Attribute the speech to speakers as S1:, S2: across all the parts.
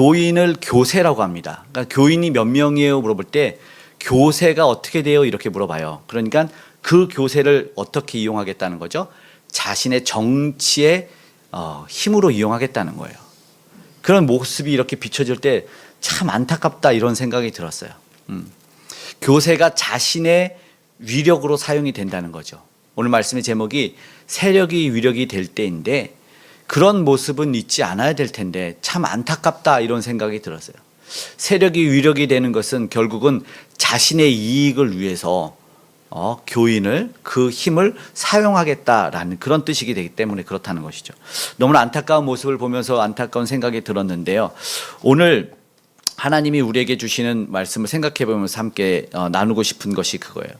S1: 교인을 교세라고 합니다. 그러니까 교인이 몇 명이에요 물어볼 때 교세가 어떻게 돼요 이렇게 물어봐요. 그러니까 그 교세를 어떻게 이용하겠다는 거죠? 자신의 정치의 힘으로 이용하겠다는 거예요. 그런 모습이 이렇게 비춰질 때 참 안타깝다 이런 생각이 들었어요. 교세가 자신의 위력으로 사용이 된다는 거죠. 오늘 말씀의 제목이 세력이 위력이 될 때인데 그런 모습은 있지 않아야 될 텐데 참 안타깝다 이런 생각이 들었어요. 세력이 위력이 되는 것은 결국은 자신의 이익을 위해서 교인을 그 힘을 사용하겠다라는 그런 뜻이기 되기 때문에 그렇다는 것이죠. 너무나 안타까운 모습을 보면서 안타까운 생각이 들었는데요. 오늘 하나님이 우리에게 주시는 말씀을 생각해 보면서 함께 나누고 싶은 것이 그거예요.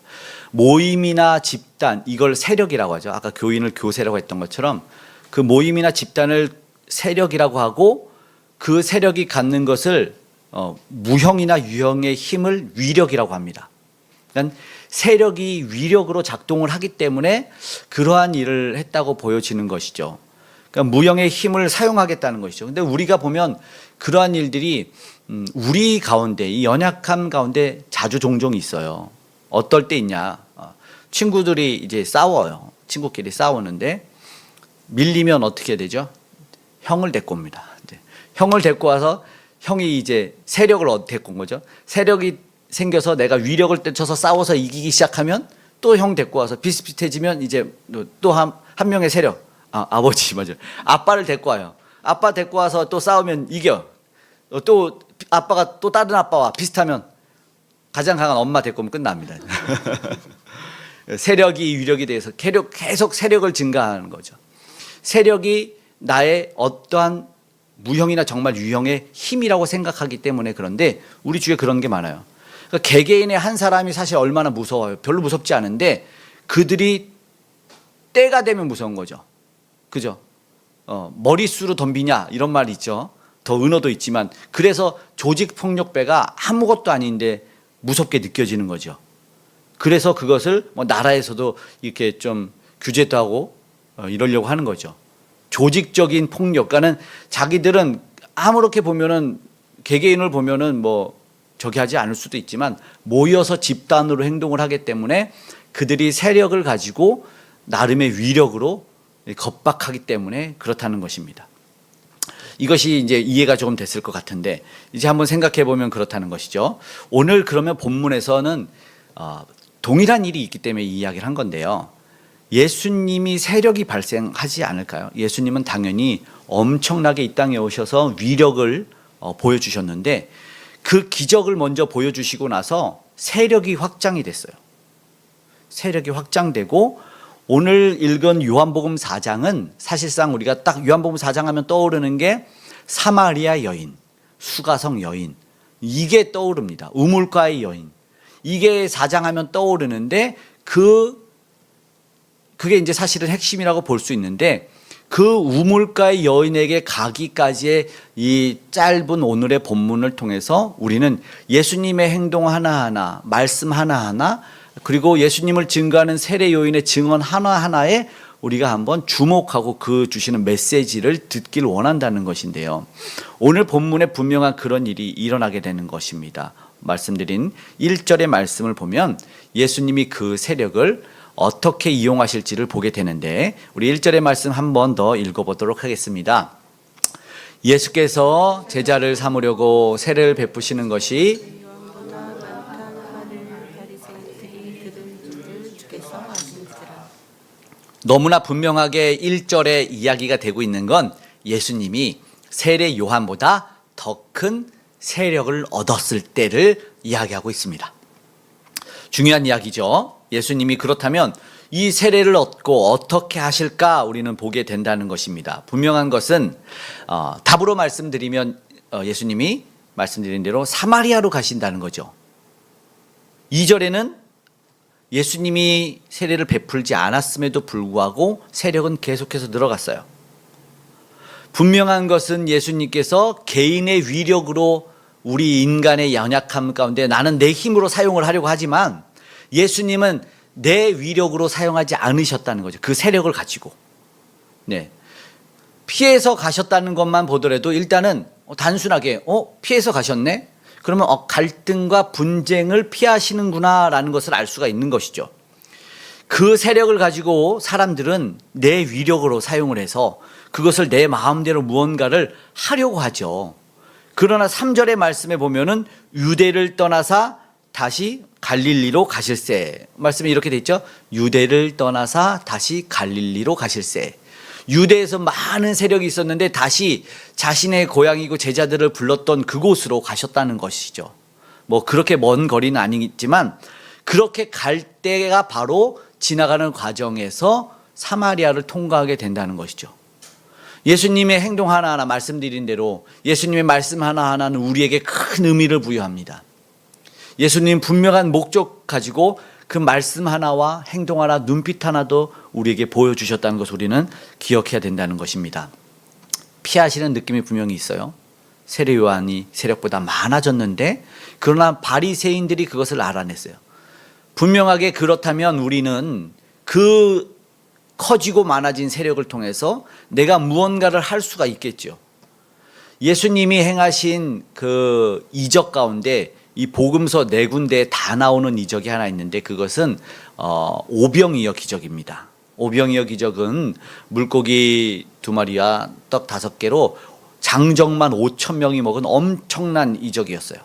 S1: 모임이나 집단, 이걸 세력이라고 하죠. 아까 교인을 교세라고 했던 것처럼 그 모임이나 집단을 세력이라고 하고 그 세력이 갖는 것을 무형이나 유형의 힘을 위력이라고 합니다. 그러니까 세력이 위력으로 작동을 하기 때문에 그러한 일을 했다고 보여지는 것이죠. 그러니까 무형의 힘을 사용하겠다는 것이죠. 근데 우리가 보면 그러한 일들이 우리 가운데, 이 연약함 가운데 자주 종종 있어요. 어떨 때 있냐? 친구들이 이제 싸워요. 친구끼리 싸우는데 밀리면 어떻게 되죠? 형을 데리고 옵니다. 형을 데리고 와서 형이 이제 세력을 데리고 온 거죠. 세력이 생겨서 내가 위력을 떼쳐서 싸워서 이기기 시작하면 또 형 데리고 와서 비슷비슷해지면 이제 또 한 명의 세력, 아버지 맞아요. 아빠를 데리고 와요. 아빠 데리고 와서 또 싸우면 이겨. 또 아빠가 또 다른 아빠와 비슷하면 가장 강한 엄마 데리고 오면 끝납니다. 세력이 위력에 대해서 계속 세력을 증가하는 거죠. 세력이 나의 어떠한 무형이나 정말 유형의 힘이라고 생각하기 때문에 그런데 우리 주위에 그런 게 많아요. 그러니까 개개인의 한 사람이 사실 얼마나 무서워요. 별로 무섭지 않은데 그들이 때가 되면 무서운 거죠. 그죠? 머릿수로 덤비냐 이런 말이 있죠. 더 은어도 있지만 그래서 조직폭력배가 아무것도 아닌데 무섭게 느껴지는 거죠. 그래서 그것을 나라에서도 이렇게 좀 규제도 하고 이러려고 하는 거죠. 조직적인 폭력가는 자기들은 아무렇게 보면은 개개인을 보면은 저기 하지 않을 수도 있지만 모여서 집단으로 행동을 하기 때문에 그들이 세력을 가지고 나름의 위력으로 겁박하기 때문에 그렇다는 것입니다. 이것이 이제 이해가 조금 됐을 것 같은데 이제 한번 생각해 보면 그렇다는 것이죠. 오늘 그러면 본문에서는 동일한 일이 있기 때문에 이 이야기를 한 건데요. 예수님이 세력이 발생하지 않을까요? 예수님은 당연히 엄청나게 이 땅에 오셔서 위력을 보여주셨는데 그 기적을 먼저 보여주시고 나서 세력이 확장이 됐어요. 세력이 확장되고 오늘 읽은 요한복음 4장은 사실상 우리가 딱 요한복음 4장 하면 떠오르는 게 사마리아 여인, 수가성 여인 이게 떠오릅니다. 우물가의 여인 이게 4장 하면 떠오르는데 그게 이제 사실은 핵심이라고 볼 수 있는데 그 우물가의 여인에게 가기까지의 이 짧은 오늘의 본문을 통해서 우리는 예수님의 행동 하나하나, 말씀 하나하나 그리고 예수님을 증거하는 세례 요인의 증언 하나하나에 우리가 한번 주목하고 그 주시는 메시지를 듣길 원한다는 것인데요. 오늘 본문에 분명한 그런 일이 일어나게 되는 것입니다. 말씀드린 1절의 말씀을 보면 예수님이 그 세력을 어떻게 이용하실지를 보게 되는데 우리 1절의 말씀 한 번 더 읽어보도록 하겠습니다. 예수께서 제자를 삼으려고 세례를 베푸시는 것이 너무나 분명하게 1절에 이야기가 되고 있는 건 예수님이 세례 요한보다 더 큰 세력을 얻었을 때를 이야기하고 있습니다. 중요한 이야기죠. 예수님이 그렇다면 이 세례를 얻고 어떻게 하실까 우리는 보게 된다는 것입니다. 분명한 것은 답으로 말씀드리면 예수님이 말씀드린 대로 사마리아로 가신다는 거죠. 2절에는 예수님이 세례를 베풀지 않았음에도 불구하고 세력은 계속해서 늘어갔어요. 분명한 것은 예수님께서 개인의 위력으로 우리 인간의 연약함 가운데 나는 내 힘으로 사용을 하려고 하지만 예수님은 내 위력으로 사용하지 않으셨다는 거죠. 그 세력을 가지고. 네. 피해서 가셨다는 것만 보더라도 일단은 단순하게 피해서 가셨네? 그러면 갈등과 분쟁을 피하시는구나라는 것을 알 수가 있는 것이죠. 그 세력을 가지고 사람들은 내 위력으로 사용을 해서 그것을 내 마음대로 무언가를 하려고 하죠. 그러나 3절의 말씀에 보면은 유대를 떠나사 다시 갈릴리로 가실세. 말씀이 이렇게 돼 있죠. 유대를 떠나사 다시 갈릴리로 가실세. 유대에서 많은 세력이 있었는데 다시 자신의 고향이고 제자들을 불렀던 그곳으로 가셨다는 것이죠. 뭐 그렇게 먼 거리는 아니겠지만 그렇게 갈 때가 바로 지나가는 과정에서 사마리아를 통과하게 된다는 것이죠. 예수님의 행동 하나하나 말씀드린 대로 예수님의 말씀 하나하나는 우리에게 큰 의미를 부여합니다. 예수님 분명한 목적 가지고 그 말씀 하나와 행동 하나, 눈빛 하나도 우리에게 보여주셨다는 것을 우리는 기억해야 된다는 것입니다. 피하시는 느낌이 분명히 있어요. 세례 요한이 세력보다 많아졌는데 그러나 바리새인들이 그것을 알아냈어요. 분명하게 그렇다면 우리는 그 커지고 많아진 세력을 통해서 내가 무언가를 할 수가 있겠죠. 예수님이 행하신 그 이적 가운데 이 복음서 4군데에 다 나오는 이적이 하나 있는데 그것은 오병이어 기적입니다. 오병이어 기적은 물고기 2마리와 떡 5개로 장정만 5,000명이 먹은 엄청난 이적이었어요.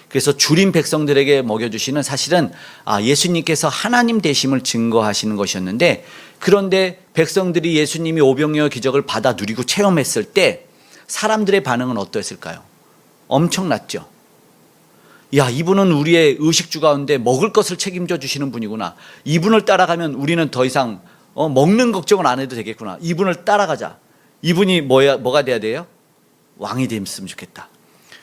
S1: 그래서 줄인 백성들에게 먹여주시는 사실은 예수님께서 하나님 되심을 증거하시는 것이었는데 그런데 백성들이 예수님이 오병이어 기적을 받아 누리고 체험했을 때 사람들의 반응은 어떠했을까요? 엄청났죠. 야, 이분은 우리의 의식주 가운데 먹을 것을 책임져 주시는 분이구나. 이분을 따라가면 우리는 더 이상 먹는 걱정은 안 해도 되겠구나. 이분을 따라가자. 이분이 뭐가 돼야 돼요? 왕이 됐으면 좋겠다.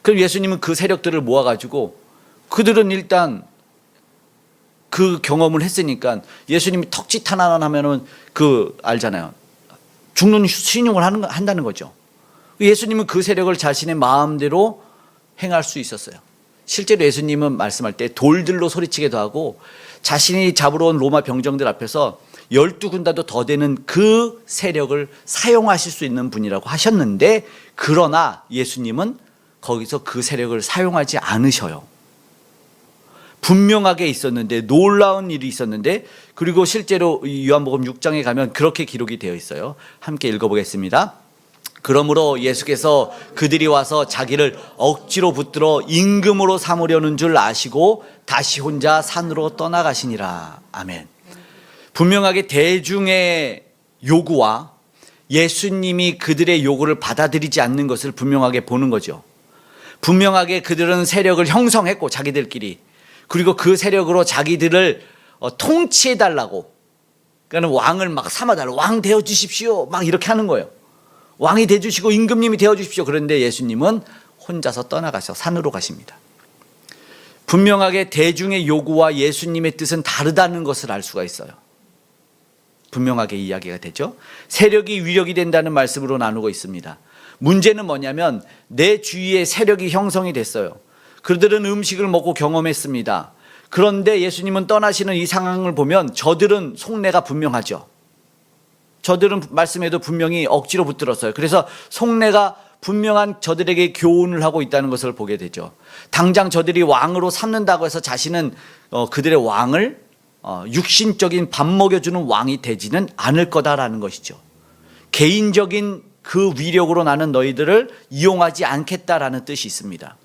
S1: 그럼 예수님은 그 세력들을 모아가지고 그들은 일단 그 경험을 했으니까 예수님이 턱짓 하나만 하면은 알잖아요. 죽는 신용을 한다는 거죠. 예수님은 그 세력을 자신의 마음대로 행할 수 있었어요. 실제로 예수님은 말씀할 때 돌들로 소리치기도 하고 자신이 잡으러 온 로마 병정들 앞에서 12군단도 더 되는 그 세력을 사용하실 수 있는 분이라고 하셨는데 그러나 예수님은 거기서 그 세력을 사용하지 않으셔요. 분명하게 있었는데 놀라운 일이 있었는데 그리고 실제로 요한복음 6장에 가면 그렇게 기록이 되어 있어요. 함께 읽어보겠습니다. 그러므로 예수께서 그들이 와서 자기를 억지로 붙들어 임금으로 삼으려는 줄 아시고 다시 혼자 산으로 떠나가시니라. 아멘. 분명하게 대중의 요구와 예수님이 그들의 요구를 받아들이지 않는 것을 분명하게 보는 거죠. 분명하게 그들은 세력을 형성했고 자기들끼리 그리고 그 세력으로 자기들을 통치해달라고 그러니까 왕을 막 삼아달라고 왕 되어주십시오 막 이렇게 하는 거예요. 왕이 되어주시고 임금님이 되어주십시오. 그런데 예수님은 혼자서 떠나가서 산으로 가십니다. 분명하게 대중의 요구와 예수님의 뜻은 다르다는 것을 알 수가 있어요. 분명하게 이야기가 되죠. 세력이 위력이 된다는 말씀으로 나누고 있습니다. 문제는 뭐냐면 내 주위에 세력이 형성이 됐어요. 그들은 음식을 먹고 경험했습니다. 그런데 예수님은 떠나시는 이 상황을 보면 저들은 속내가 분명하죠. 저들은 말씀에도 분명히 억지로 붙들었어요. 그래서 속내가 분명한 저들에게 교훈을 하고 있다는 것을 보게 되죠. 당장 저들이 왕으로 삼는다고 해서 자신은 그들의 왕을 육신적인 밥 먹여주는 왕이 되지는 않을 거다라는 것이죠. 개인적인 그 위력으로 나는 너희들을 이용하지 않겠다라는 뜻이 있습니다.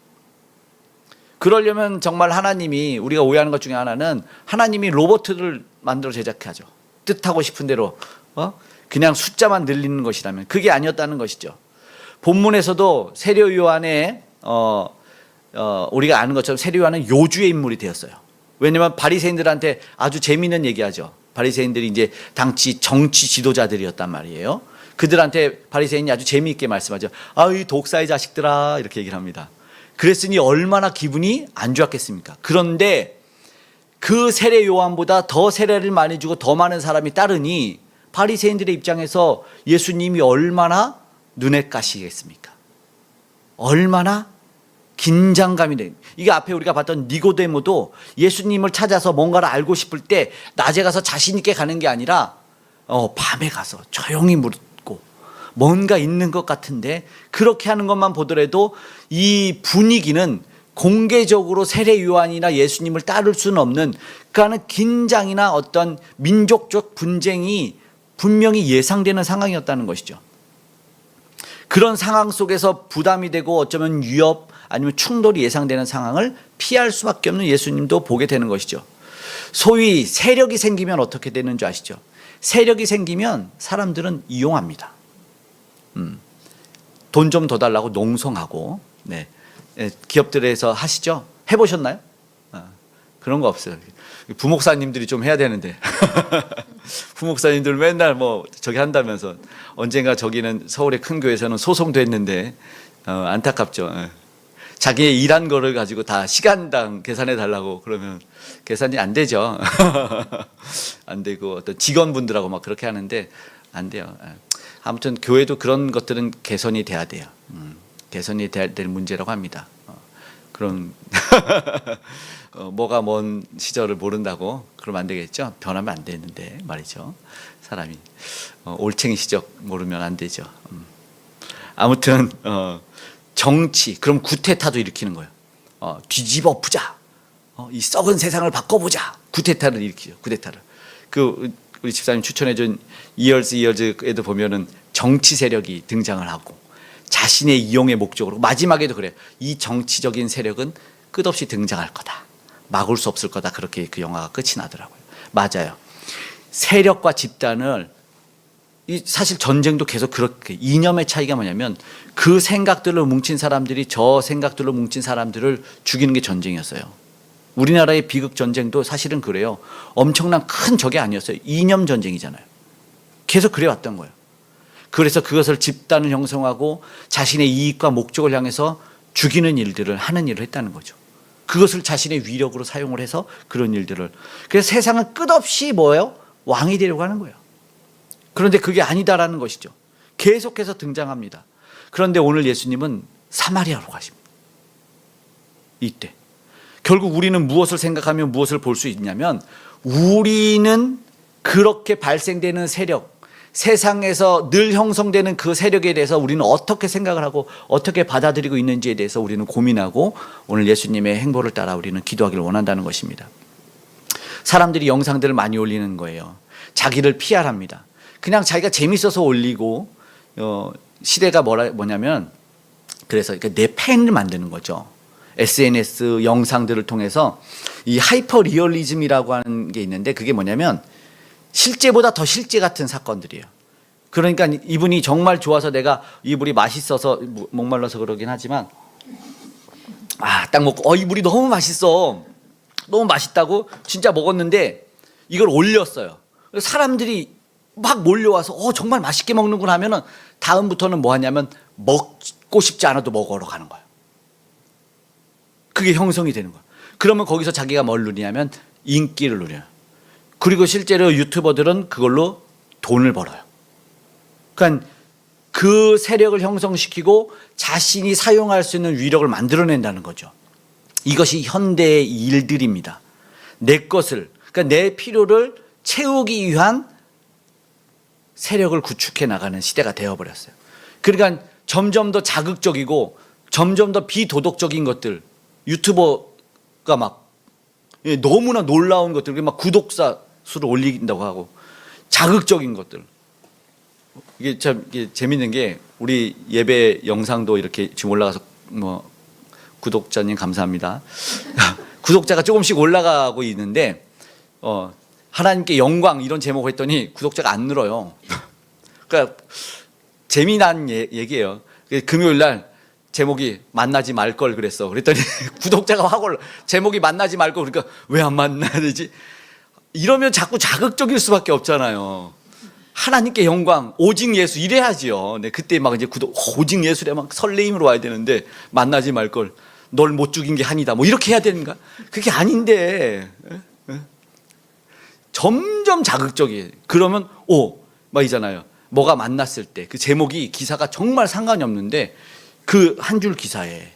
S1: 그러려면 정말 하나님이 우리가 오해하는 것 중에 하나는 하나님이 로봇을 만들어 제작하죠. 뜻하고 싶은 대로 그냥 숫자만 늘리는 것이라면 그게 아니었다는 것이죠. 본문에서도 세례 요한의 우리가 아는 것처럼 세례 요한은 요주의 인물이 되었어요. 왜냐하면 바리새인들한테 아주 재미있는 얘기하죠. 바리새인들이 이제 당시 정치 지도자들이었단 말이에요. 그들한테 바리새인이 아주 재미있게 말씀하죠. 이 독사의 자식들아 이렇게 얘기를 합니다. 그랬으니 얼마나 기분이 안 좋았겠습니까? 그런데 그 세례 요한보다 더 세례를 많이 주고 더 많은 사람이 따르니 바리새인들의 입장에서 예수님이 얼마나 눈에 가시겠습니까? 얼마나 긴장감이 돼. 이게 앞에 우리가 봤던 니고데모도 예수님을 찾아서 뭔가를 알고 싶을 때 낮에 가서 자신 있게 가는 게 아니라 밤에 가서 조용히 묻고 뭔가 있는 것 같은데, 그렇게 하는 것만 보더라도 이 분위기는 공개적으로 세례 요한이나 예수님을 따를 수는 없는, 그러니까 긴장이나 어떤 민족적 분쟁이 분명히 예상되는 상황이었다는 것이죠. 그런 상황 속에서 부담이 되고 어쩌면 위협 아니면 충돌이 예상되는 상황을 피할 수밖에 없는 예수님도 보게 되는 것이죠. 소위 세력이 생기면 어떻게 되는 줄 아시죠? 세력이 생기면 사람들은 이용합니다. 돈 좀 더 달라고 농성하고, 네. 기업들에서 하시죠? 해보셨나요? 그런 거 없어요. 부목사님들이 좀 해야 되는데 부목사님들 맨날 뭐 저기 한다면서, 언젠가 저기는 서울의 큰 교회에서는 소송도 했는데 안타깝죠. 자기의 일한 거를 가지고 다 시간당 계산해 달라고 그러면 계산이 안 되죠. 안 되고 어떤 직원분들하고 막 그렇게 하는데 안 돼요. 아무튼 교회도 그런 것들은 개선이 돼야 돼요. 개선이 돼야 될 문제라고 합니다. 그런 뭐가 먼 시절을 모른다고 그러면 안 되겠죠. 변하면 안 되는데 말이죠. 사람이 올챙이 시적 모르면 안 되죠. 아무튼 정치, 그럼 구테타도 일으키는 거예요. 뒤집어 엎자. 이 썩은 세상을 바꿔보자. 구테타를 일으키죠. 구테타를. 우리 집사님 추천해준 이얼즈에도 보면은 정치 세력이 등장을 하고 자신의 이용의 목적으로, 마지막에도 그래요. 이 정치적인 세력은 끝없이 등장할 거다. 막을 수 없을 거다. 그렇게 그 영화가 끝이 나더라고요. 맞아요. 세력과 집단을, 사실 전쟁도 계속 그렇게, 이념의 차이가 뭐냐면 그 생각들로 뭉친 사람들이 저 생각들로 뭉친 사람들을 죽이는 게 전쟁이었어요. 우리나라의 비극 전쟁도 사실은 그래요. 엄청난 큰 적이 아니었어요. 이념 전쟁이잖아요. 계속 그래 왔던 거예요. 그래서 그것을 집단을 형성하고 자신의 이익과 목적을 향해서 죽이는 일들을 하는 일을 했다는 거죠. 그것을 자신의 위력으로 사용을 해서 그런 일들을, 그래서 세상은 끝없이 뭐예요? 왕이 되려고 하는 거예요. 그런데 그게 아니다라는 것이죠. 계속해서 등장합니다. 그런데 오늘 예수님은 사마리아로 가십니다. 이때 결국 우리는 무엇을 생각하면 무엇을 볼 수 있냐면, 우리는 그렇게 발생되는 세력, 세상에서 늘 형성되는 그 세력에 대해서 우리는 어떻게 생각을 하고 어떻게 받아들이고 있는지에 대해서 우리는 고민하고 오늘 예수님의 행보를 따라 우리는 기도하기를 원한다는 것입니다. 사람들이 영상들을 많이 올리는 거예요. 자기를 PR합니다. 그냥 자기가 재밌어서 올리고, 시대가 뭐냐면, 그래서 내 팬을 만드는 거죠. SNS 영상들을 통해서 이 하이퍼 리얼리즘이라고 하는 게 있는데, 그게 뭐냐면 실제보다 더 실제 같은 사건들이에요. 그러니까 이분이 정말 좋아서, 내가 이 물이 맛있어서 목말라서 그러긴 하지만, 딱 먹고 이 물이 너무 맛있어, 너무 맛있다고 진짜 먹었는데 이걸 올렸어요. 사람들이 막 몰려와서 정말 맛있게 먹는구나 하면은 다음부터는 뭐 하냐면 먹고 싶지 않아도 먹으러 가는 거예요. 그게 형성이 되는 거예요. 그러면 거기서 자기가 뭘 누리냐면 인기를 누려요. 그리고 실제로 유튜버들은 그걸로 돈을 벌어요. 그러니까 그 세력을 형성시키고 자신이 사용할 수 있는 위력을 만들어낸다는 거죠. 이것이 현대의 일들입니다. 내 것을, 그러니까 내 필요를 채우기 위한 세력을 구축해 나가는 시대가 되어버렸어요. 그러니까 점점 더 자극적이고 점점 더 비도덕적인 것들, 유튜버가 막 너무나 놀라운 것들, 막 구독자 수를 올린다고 하고 자극적인 것들. 이게 참 재밌는 게, 우리 예배 영상도 이렇게 지금 올라가서 뭐 구독자님 감사합니다. 구독자가 조금씩 올라가고 있는데, 하나님께 영광 이런 제목을 했더니 구독자가 안 늘어요. 그러니까 재미난 얘기예요. 금요일 날 제목이 만나지 말 걸 그랬어. 그랬더니 구독자가 확 올라. 제목이 만나지 말 걸, 그러니까 왜 안 만나야 되지? 이러면 자꾸 자극적일 수밖에 없잖아요. 하나님께 영광, 오직 예수 이래야지요. 네, 그때 막 이제 오직 예수래 막 설레임으로 와야 되는데, 만나지 말 걸, 널 못 죽인 게 한이다, 뭐 이렇게 해야 되는가? 그게 아닌데. 점점 자극적이에요. 그러면 막이잖아요. 뭐가 만났을 때 그 제목이, 기사가 정말 상관이 없는데 그 한 줄 기사에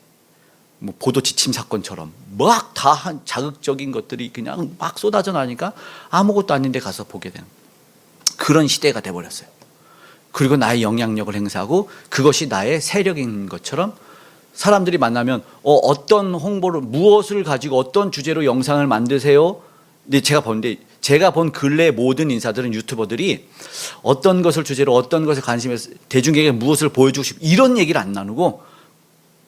S1: 뭐 보도 지침 사건처럼 막 다 자극적인 것들이 그냥 막 쏟아져 나니까 아무것도 아닌데 가서 보게 되는 그런 시대가 돼버렸어요. 그리고 나의 영향력을 행사하고 그것이 나의 세력인 것처럼 사람들이 만나면 어떤 홍보를 무엇을 가지고 어떤 주제로 영상을 만드세요? 근데 제가 본 근래 모든 인사들은 유튜버들이 어떤 것을 주제로 어떤 것에 관심에서 대중에게 무엇을 보여주고 싶 이런 얘기를 안 나누고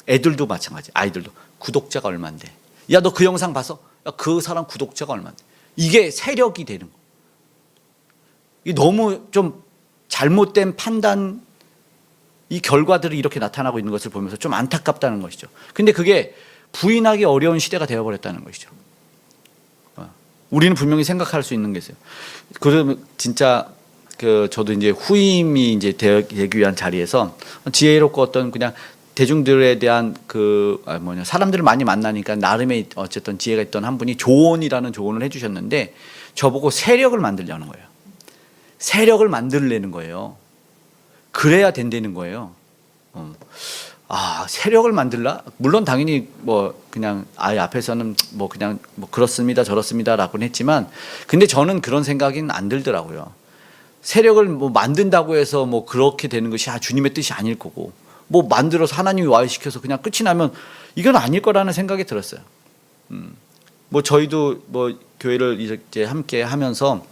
S1: 애들도 마찬가지. 아이들도 구독자가 얼마인데. 야, 너 그 영상 봤어? 야, 그 사람 구독자가 얼마인데. 이게 세력이 되는 거. 이 너무 좀 잘못된 판단 이 결과들이 이렇게 나타나고 있는 것을 보면서 좀 안타깝다는 것이죠. 근데 그게 부인하기 어려운 시대가 되어버렸다는 것이죠. 우리는 분명히 생각할 수 있는 게 있어요. 그러면 진짜 저도 이제 후임이 이제 되기 위한 자리에서 지혜롭고 어떤 그냥 대중들에 대한 사람들을 많이 만나니까 나름의 어쨌든 지혜가 있던 한 분이 조언이라는 조언을 해주셨는데 저보고 세력을 만들려는 거예요. 세력을 만들려는 거예요. 그래야 된다는 거예요. 세력을 만들라? 물론 당연히 그냥 앞에서는 그냥 그렇습니다, 저렇습니다라고는 했지만, 근데 저는 그런 생각은 안 들더라고요. 세력을 만든다고 해서 그렇게 되는 것이 주님의 뜻이 아닐 거고, 만들어서 하나님이 와해시켜서 그냥 끝이 나면 이건 아닐 거라는 생각이 들었어요. 저희도 교회를 이제 함께 하면서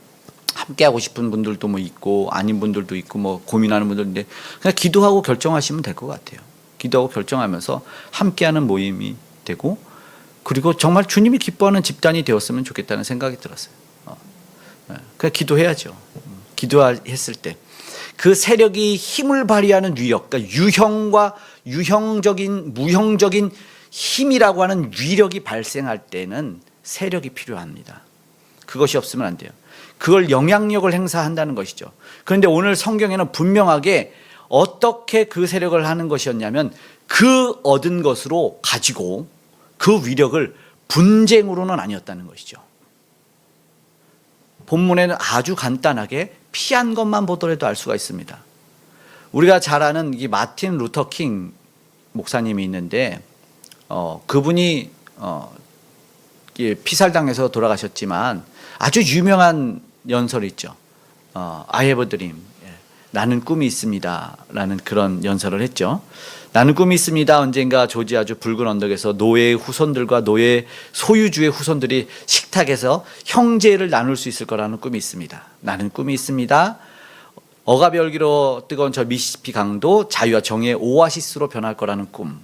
S1: 함께 하고 싶은 분들도 있고 아닌 분들도 있고 고민하는 분들인데 그냥 기도하고 결정하시면 될 것 같아요. 기도하고 결정하면서 함께하는 모임이 되고 그리고 정말 주님이 기뻐하는 집단이 되었으면 좋겠다는 생각이 들었어요. 그냥 기도해야죠. 기도했을 때 그 세력이 힘을 발휘하는 위력, 그러니까 유형과 무형적인 힘이라고 하는 위력이 발생할 때는 세력이 필요합니다. 그것이 없으면 안 돼요. 그걸 영향력을 행사한다는 것이죠. 그런데 오늘 성경에는 분명하게 어떻게 그 세력을 하는 것이었냐면 그 얻은 것으로 가지고 그 위력을 분쟁으로는 아니었다는 것이죠. 본문에는 아주 간단하게 피한 것만 보더라도 알 수가 있습니다. 우리가 잘 아는 이 마틴 루터 킹 목사님이 있는데 그분이 피살당해서 돌아가셨지만 아주 유명한 연설이 있죠. I have a dream. 나는 꿈이 있습니다. 라는 그런 연설을 했죠. 나는 꿈이 있습니다. 언젠가 조지아주 붉은 언덕에서 노예의 후손들과 노예 소유주의 후손들이 식탁에서 형제를 나눌 수 있을 거라는 꿈이 있습니다. 나는 꿈이 있습니다. 억압의 열기로 뜨거운 저 미시시피 강도 자유와 정의의 오아시스로 변할 거라는 꿈.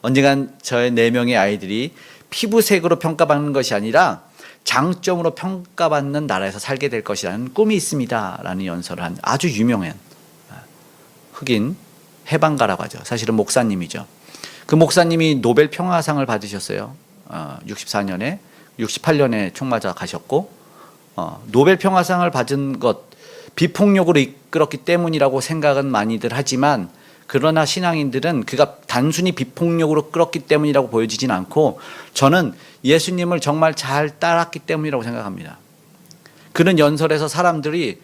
S1: 언젠간 저의 4명의 아이들이 피부색으로 평가받는 것이 아니라 장점으로 평가받는 나라에서 살게 될 것이라는 꿈이 있습니다. 라는 연설을 한 아주 유명한 흑인 해방가라고 하죠. 사실은 목사님이죠. 그 목사님이 노벨 평화상을 받으셨어요. 64년에 68년에 총 맞아 가셨고 노벨 평화상을 받은 것 비폭력으로 이끌었기 때문이라고 생각은 많이들 하지만 그러나 신앙인들은 그가 단순히 비폭력으로 끌었기 때문이라고 보여지진 않고 저는 예수님을 정말 잘 따랐기 때문이라고 생각합니다. 그런 연설에서 사람들이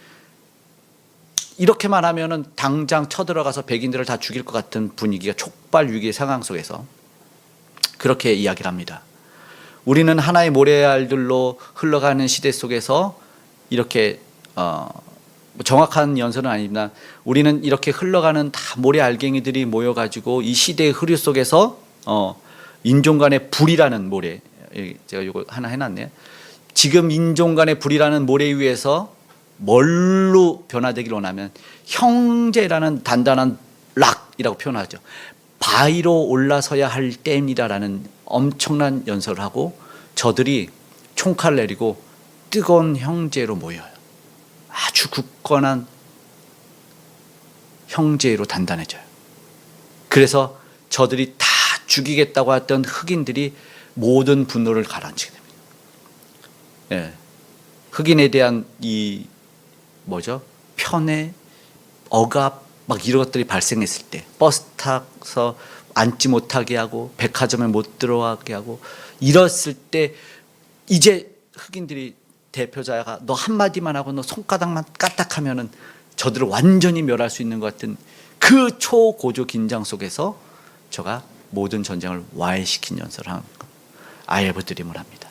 S1: 이렇게만 하면은 당장 쳐들어가서 백인들을 다 죽일 것 같은 분위기가 촉발 위기의 상황 속에서 그렇게 이야기를 합니다. 우리는 하나의 모래알들로 흘러가는 시대 속에서 이렇게 정확한 연설은 아니지만 우리는 이렇게 흘러가는 다 모래 알갱이들이 모여가지고 이 시대의 흐류 속에서 인종 간의 불이라는 모래, 제가 이거 하나 해놨네요. 지금 인종 간의 불이라는 모래 위에서 뭘로 변화되기를 원하면 형제라는 단단한 락이라고 표현하죠. 바위로 올라서야 할 때입니다라는 엄청난 연설을 하고 저들이 총칼을 내리고 뜨거운 형제로 모여요. 아주 굳건한 형제로 단단해져요. 그래서 저들이 다 죽이겠다고 했던 흑인들이 모든 분노를 가라앉히게 됩니다. 예. 흑인에 대한 편애, 억압 이런 것들이 발생했을 때 버스 타서 앉지 못하게 하고 백화점에 못 들어가게 하고 이랬을 때 이제 흑인들이 대표자가 너 한마디만 하고 너 손가락만 까딱하면은 저들을 완전히 멸할 수 있는 것 같은 그 초고조 긴장 속에서 저가 모든 전쟁을 와해시킨 연설을 하는 것. I have a dream을 합니다.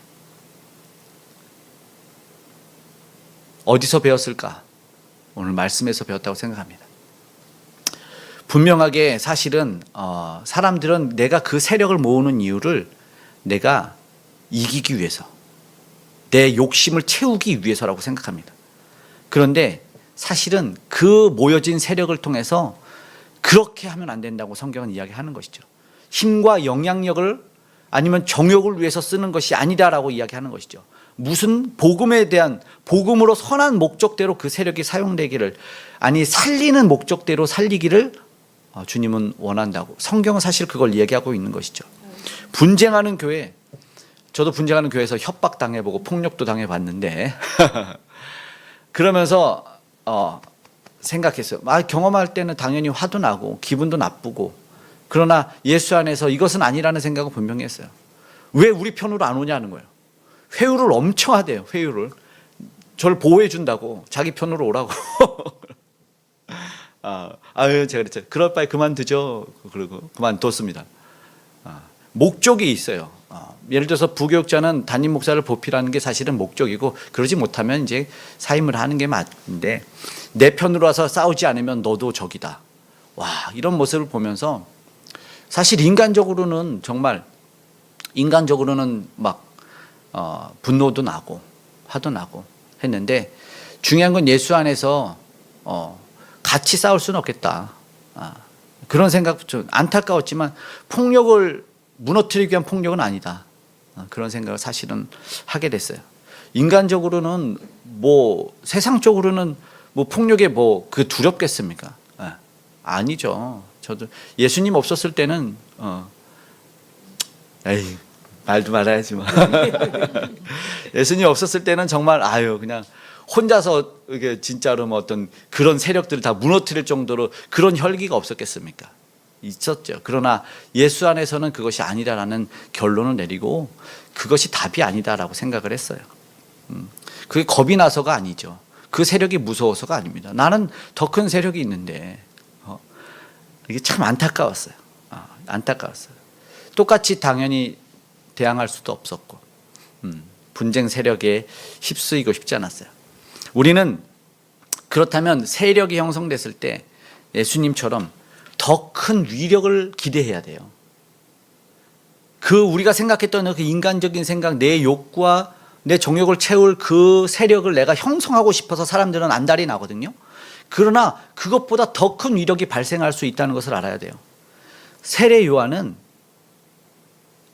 S1: 어디서 배웠을까? 오늘 말씀에서 배웠다고 생각합니다. 분명하게 사실은 사람들은 내가 그 세력을 모으는 이유를 내가 이기기 위해서, 내 욕심을 채우기 위해서라고 생각합니다. 그런데 사실은 그 모여진 세력을 통해서 그렇게 하면 안 된다고 성경은 이야기하는 것이죠. 힘과 영향력을 아니면 정욕을 위해서 쓰는 것이 아니다라고 이야기하는 것이죠. 무슨 복음에 대한, 복음으로 선한 목적대로 그 세력이 사용되기를, 아니 살리는 목적대로 살리기를 주님은 원한다고 성경은 사실 그걸 이야기하고 있는 것이죠. 분쟁하는 교회, 저도 분쟁하는 교회에서 협박당해보고 폭력도 당해봤는데 그러면서 생각했어요. 경험할 때는 당연히 화도 나고 기분도 나쁘고, 그러나 예수 안에서 이것은 아니라는 생각은 분명히 했어요. 왜 우리 편으로 안 오냐는 거예요. 회유를 엄청 하대요. 회유를. 저를 보호해 준다고, 자기 편으로 오라고. 제가 그랬죠. 그럴 바에 그만두죠. 그러고 그만뒀습니다. 목적이 있어요. 예를 들어서 부교육자는 담임 목사를 보필하는 게 사실은 목적이고, 그러지 못하면 이제 사임을 하는 게 맞는데, 내 편으로 와서 싸우지 않으면 너도 적이다. 이런 모습을 보면서 사실 인간적으로는 막 분노도 나고 화도 나고 했는데, 중요한 건 예수 안에서 같이 싸울 수는 없겠다. 그런 생각, 좀 안타까웠지만 폭력을 무너뜨리기 위한 폭력은 아니다. 그런 생각을 사실은 하게 됐어요. 인간적으로는 세상적으로는 폭력에 그 두렵겠습니까? 아니죠. 저도 예수님 없었을 때는 말도 말아야지 뭐. 예수님 없었을 때는 정말 그냥 혼자서 이게 진짜로 어떤 그런 세력들을 다 무너뜨릴 정도로 그런 혈기가 없었겠습니까? 있었죠. 그러나 예수 안에서는 그것이 아니다라는 결론을 내리고, 그것이 답이 아니다라고 생각을 했어요. 그게 겁이 나서가 아니죠. 그 세력이 무서워서가 아닙니다. 나는 더 큰 세력이 있는데 이게 참 안타까웠어요. 안타까웠어요. 똑같이 당연히 대항할 수도 없었고, 분쟁 세력에 휩쓰이고 싶지 않았어요. 우리는 그렇다면 세력이 형성됐을 때 예수님처럼 더 큰 위력을 기대해야 돼요. 우리가 생각했던 그 인간적인 생각, 내 욕구와 내 정욕을 채울 그 세력을 내가 형성하고 싶어서 사람들은 안달이 나거든요. 그러나 그것보다 더 큰 위력이 발생할 수 있다는 것을 알아야 돼요. 세례 요한은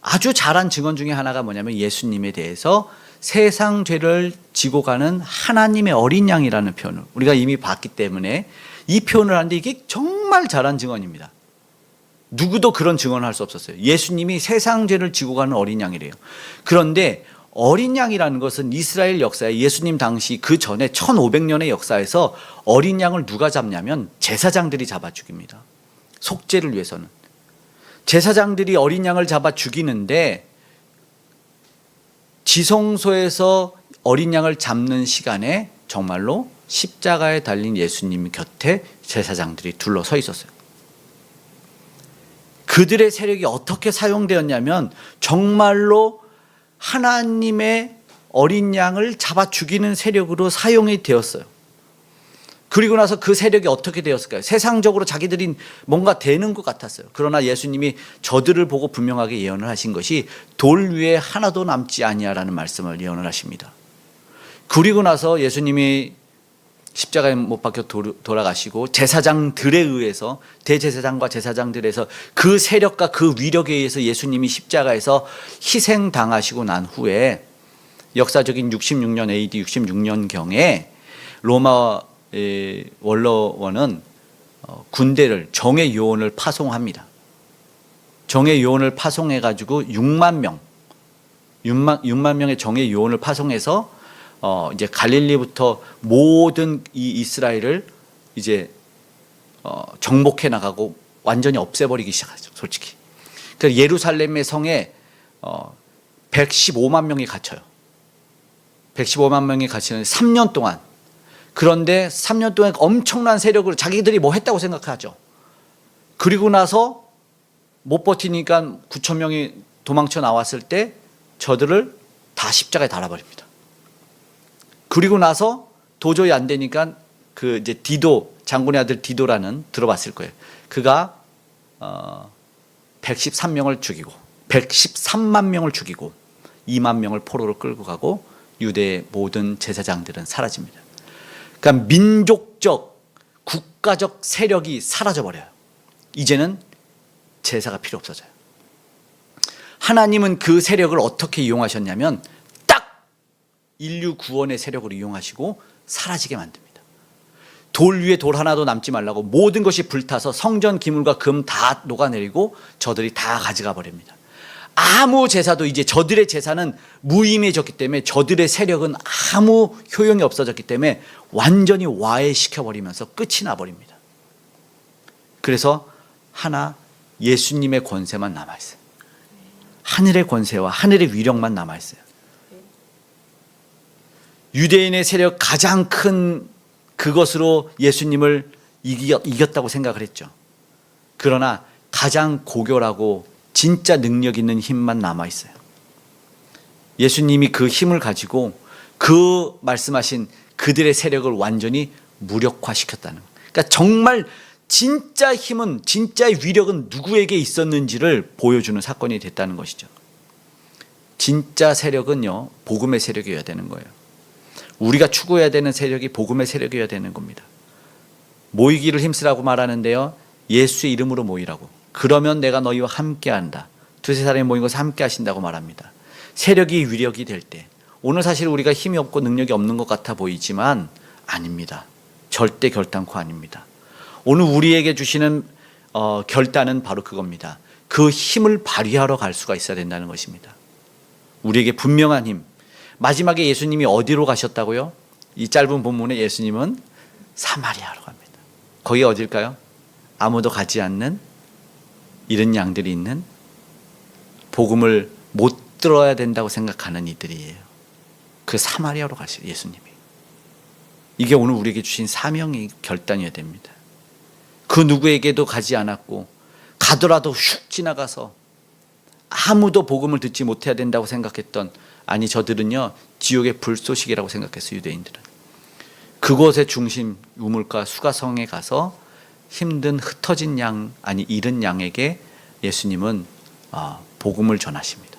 S1: 아주 잘한 증언 중에 하나가 뭐냐면, 예수님에 대해서 세상 죄를 지고 가는 하나님의 어린 양이라는 표현을 우리가 이미 봤기 때문에 이 표현을 하는데, 이게 정말 잘한 증언입니다. 누구도 그런 증언을 할 수 없었어요. 예수님이 세상 죄를 지고 가는 어린 양이래요. 그런데 어린 양이라는 것은 이스라엘 역사에, 예수님 당시 그 전에 1500년의 역사에서 어린 양을 누가 잡냐면 제사장들이 잡아 죽입니다. 속죄를 위해서는. 제사장들이 어린 양을 잡아 죽이는데, 지성소에서 어린 양을 잡는 시간에 정말로 십자가에 달린 예수님 곁에 제사장들이 둘러서 있었어요. 그들의 세력이 어떻게 사용되었냐면, 정말로 하나님의 어린 양을 잡아 죽이는 세력으로 사용이 되었어요. 그리고 나서 그 세력이 어떻게 되었을까요? 세상적으로 자기들이 뭔가 되는 것 같았어요. 그러나 예수님이 저들을 보고 분명하게 예언을 하신 것이, 돌 위에 하나도 남지 아니하라는 말씀을 예언을 하십니다. 그리고 나서 예수님이 십자가에 못 박혀 돌아가시고, 제사장들에 의해서, 대제사장과 제사장들에서 그 세력과 그 위력에 의해서 예수님이 십자가에서 희생당하시고 난 후에, 역사적인 66년 AD 66년경에 로마 원로원은 군대를, 정예 요원을 파송합니다. 정예 요원을 파송해가지고 6만 명의 정예 요원을 파송해서 이제 갈릴리부터 모든 이 이스라엘을 이제 정복해 나가고 완전히 없애버리기 시작하죠. 솔직히. 그래서 예루살렘의 성에 115만 명이 갇혀요. 115만 명이 갇히는 3년 동안. 그런데 3년 동안 엄청난 세력으로 자기들이 뭐 했다고 생각하죠. 그리고 나서 못 버티니까 9천 명이 도망쳐 나왔을 때 저들을 다 십자가에 달아버립니다. 그리고 나서 도저히 안 되니까 그 이제 디도 장군의 아들 디도라는 들어봤을 거예요. 그가 113명을 죽이고 113만 명을 죽이고 2만 명을 포로로 끌고 가고 유대의 모든 제사장들은 사라집니다. 그러니까 민족적 국가적 세력이 사라져 버려요. 이제는 제사가 필요 없어져요. 하나님은 그 세력을 어떻게 이용하셨냐면 딱 인류 구원의 세력을 이용하시고 사라지게 만듭니다. 돌 위에 돌 하나도 남지 말라고 모든 것이 불타서 성전 기물과 금 다 녹아내리고 저들이 다 가져가 버립니다. 아무 제사도 이제 저들의 제사는 무의미해졌기 때문에 저들의 세력은 아무 효용이 없어졌기 때문에 완전히 와해시켜버리면서 끝이 나버립니다. 그래서 하나 예수님의 권세만 남아있어요. 하늘의 권세와 하늘의 위력만 남아있어요. 유대인의 세력 가장 큰 그것으로 예수님을 이겼다고 생각을 했죠. 그러나 가장 고결하고 진짜 능력 있는 힘만 남아있어요. 예수님이 그 힘을 가지고 그 말씀하신 그들의 세력을 완전히 무력화시켰다는 거예요. 그러니까 정말 진짜 힘은, 진짜의 위력은 누구에게 있었는지를 보여주는 사건이 됐다는 것이죠. 진짜 세력은요, 복음의 세력이어야 되는 거예요. 우리가 추구해야 되는 세력이 복음의 세력이어야 되는 겁니다. 모이기를 힘쓰라고 말하는데요, 예수의 이름으로 모이라고. 그러면 내가 너희와 함께한다. 두세 사람이 모인 것을 함께 하신다고 말합니다. 세력이 위력이 될 때, 오늘 사실 우리가 힘이 없고 능력이 없는 것 같아 보이지만 아닙니다. 절대 결단코 아닙니다. 오늘 우리에게 주시는 결단은 바로 그겁니다. 그 힘을 발휘하러 갈 수가 있어야 된다는 것입니다. 우리에게 분명한 힘. 마지막에 예수님이 어디로 가셨다고요? 이 짧은 본문에 예수님은 사마리아로 갑니다. 거기 어딜까요? 아무도 가지 않는 잃은 양들이 있는, 복음을 못 들어야 된다고 생각하는 이들이에요. 그 사마리아로 가시요 예수님이. 이게 오늘 우리에게 주신 사명의 결단이어야 됩니다. 그 누구에게도 가지 않았고 가더라도 슉 지나가서 아무도 복음을 듣지 못해야 된다고 생각했던, 아니 저들은요 지옥의 불쏘시개라고 생각했어요. 유대인들은 그곳의 중심 우물가 수가성에 가서 힘든 흩어진 양, 아니 잃은 양에게 예수님은 복음을 전하십니다.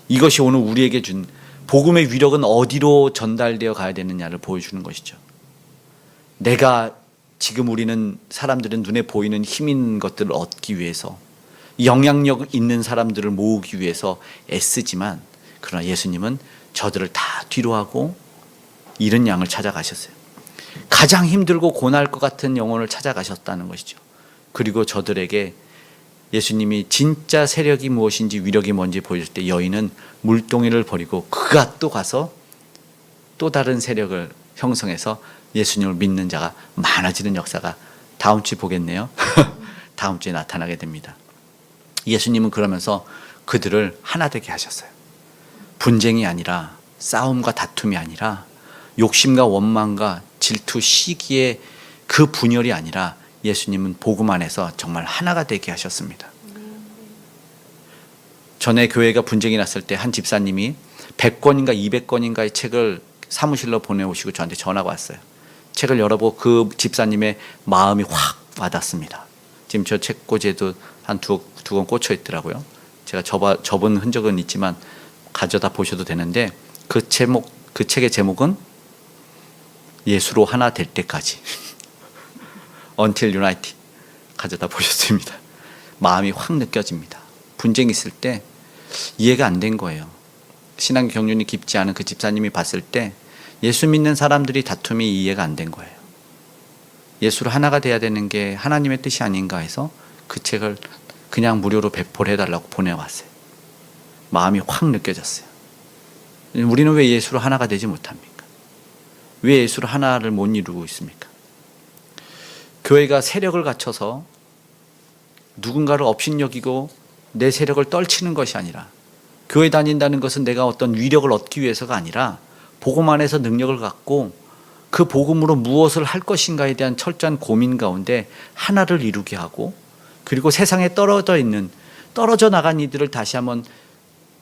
S1: 이것이 오늘 우리에게 준 복음의 위력은 어디로 전달되어 가야 되느냐를 보여주는 것이죠. 내가 지금 우리는 사람들은 눈에 보이는 힘 있는 것들을 얻기 위해서, 영향력 있는 사람들을 모으기 위해서 애쓰지만, 그러나 예수님은 저들을 다 뒤로 하고 잃은 양을 찾아가셨어요. 가장 힘들고 고날 것 같은 영혼을 찾아가셨다는 것이죠. 그리고 저들에게 예수님이 진짜 세력이 무엇인지 위력이 뭔지 보여줄 때 여인은 물동이를 버리고 그가 또 가서 또 다른 세력을 형성해서 예수님을 믿는 자가 많아지는 역사가 다음 주에 보겠네요. 다음 주에 나타나게 됩니다. 예수님은 그러면서 그들을 하나 되게 하셨어요. 분쟁이 아니라, 싸움과 다툼이 아니라, 욕심과 원망과 질투, 시기의 그 분열이 아니라 예수님은 복음 안에서 정말 하나가 되게 하셨습니다. 전에 교회가 분쟁이 났을 때 한 집사님이 100권인가 200권인가의 책을 사무실로 보내오시고 저한테 전화가 왔어요. 책을 열어보고 그 집사님의 마음이 확 와닿습니다. 지금 저 책꽂이에도 한 두 권 꽂혀 있더라고요. 제가 접은 흔적은 있지만 가져다 보셔도 되는데, 그 책의 제목은 예수로 하나 될 때까지 Until United 가져다 보셨습니다. 마음이 확 느껴집니다. 분쟁이 있을 때 이해가 안 된 거예요. 신앙 경륜이 깊지 않은 그 집사님이 봤을 때 예수 믿는 사람들이 다툼이 이해가 안 된 거예요. 예수로 하나가 돼야 되는 게 하나님의 뜻이 아닌가 해서 그 책을 그냥 무료로 배포를 해달라고 보내왔어요. 마음이 확 느껴졌어요. 우리는 왜 예수로 하나가 되지 못합니까? 왜 예수로 하나를 못 이루고 있습니까? 교회가 세력을 갖춰서 누군가를 업신여기고 내 세력을 떨치는 것이 아니라, 교회 다닌다는 것은 내가 어떤 위력을 얻기 위해서가 아니라 복음 안에서 능력을 갖고 그 복음으로 무엇을 할 것인가에 대한 철저한 고민 가운데 하나를 이루게 하고, 그리고 세상에 떨어져 나간 이들을 다시 한번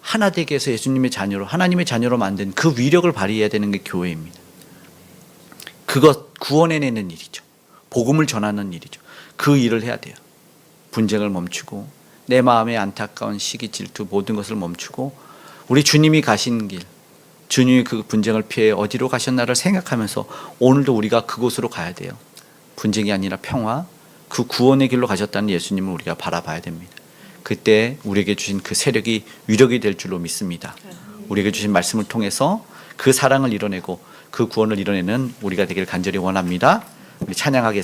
S1: 하나 되게 해서 예수님의 자녀로, 하나님의 자녀로 만든 그 위력을 발휘해야 되는 게 교회입니다. 그것 구원해내는 일이죠. 복음을 전하는 일이죠. 그 일을 해야 돼요. 분쟁을 멈추고 내 마음의 안타까운 시기, 질투 모든 것을 멈추고 우리 주님이 가신 길, 주님이 그 분쟁을 피해 어디로 가셨나를 생각하면서 오늘도 우리가 그곳으로 가야 돼요. 분쟁이 아니라 평화, 그 구원의 길로 가셨다는 예수님을 우리가 바라봐야 됩니다. 그때 우리에게 주신 그 세력이 위력이 될 줄로 믿습니다. 우리에게 주신 말씀을 통해서 그 사랑을 이뤄내고 그 구원을 이뤄내는 우리가 되기를 간절히 원합니다. 우리 찬양하겠습니다.